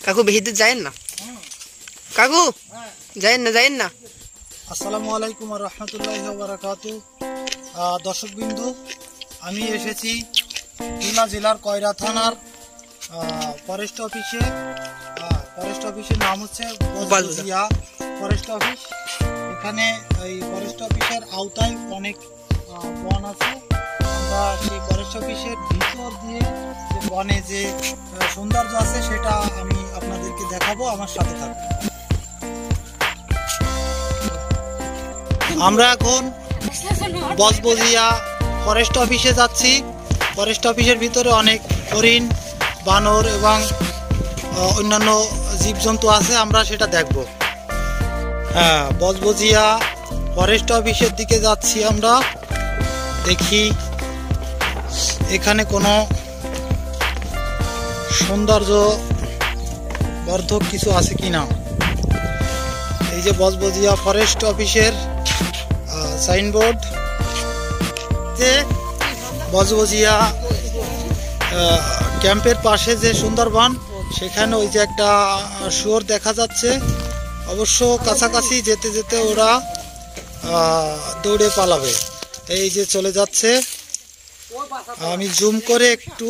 কাকু বেশি দূর যায়েন না কাকু, যায়েন না। আসসালামু আলাইকুম ওয়া রাহমাতুল্লাহি ওয়া বারাকাতুহু। দর্শকবিন্দু, আমি এসেছি খুলনা জেলার কয়রা থানার ফরেস্ট অফিসে। ফরেস্ট অফিসের নাম হচ্ছে বজবজিয়া ফরেস্ট অফিস। এখানে এই ফরেস্ট অফিসের আওতায় অনেক বন আছে। আমরা সেই ফরেস্ট অফিসের ভিতর দিয়ে যে বনে যে সৌন্দর্য আছে সেটা আমি আপনাদেরকে দেখাবো, আমার সাথে থাকবো। আমরা এখন বজবজিয়া ফরেস্ট অফিসে যাচ্ছি। ফরেস্ট অফিসের ভিতরে অনেক হরিণ, বানর এবং অন্যান্য জীবজন্তু আছে, আমরা সেটা দেখব। হ্যাঁ, বজবজিয়া ফরেস্ট অফিসের দিকে যাচ্ছি আমরা। দেখি এখানে কোনো সৌন্দর্য বর্ধক কিছু আছে কিনা। এই যে বজবজিয়া ফরেস্ট অফিসের সাইনবোর্ড, যে বজবজিয়া ক্যাম্পের পাশে যে সুন্দরবন, সেখানে ওই যে একটা শুয়োর দেখা যাচ্ছে। অবশ্য কাছাকাছি যেতে যেতে ওরা দৌড়ে পালাবে। এই যে চলে যাচ্ছে, আমি জুম করে একটু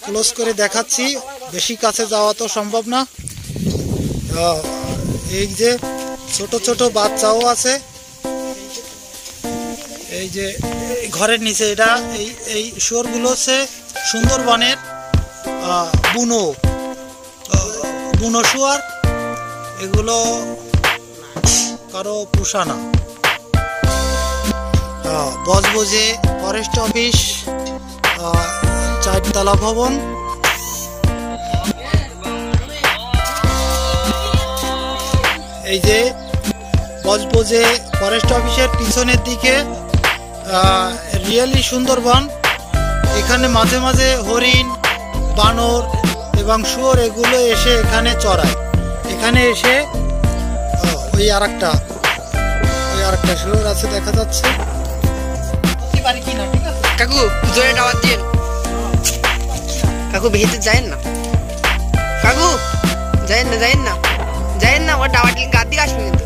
ক্লোজ করে দেখাচ্ছি, বেশি কাছে যাওয়া তো সম্ভব না। এই যে ছোট ছোট বাচ্চাও আছে। এই যে ঘরের নিচে এটা এই শুয়োরগুলো হচ্ছে সুন্দরবনের বুনো শুয়োর। এগুলো কারো পোষা না। বজবজে ফরেস্ট অফিস, 4 তলা ভবন। এই যে বজবজে ফরেস্ট অফিসের পিছনের দিকে রিয়েলি সুন্দরবন। এখানে মাঝে মাঝে হরিণ, বানর এবং শুয়োর এগুলো এসে এখানে চড়ায়। এখানে এসে ওই আরেকটা শুয়োর আছে দেখা যাচ্ছে। কাকু জোরে টাওয়ার দিন। কাকু বেশি দূর যায়েন না কাকু, যায়েন না। ওর টাওয়ার গাদ দিকে আসবে কিন্তু।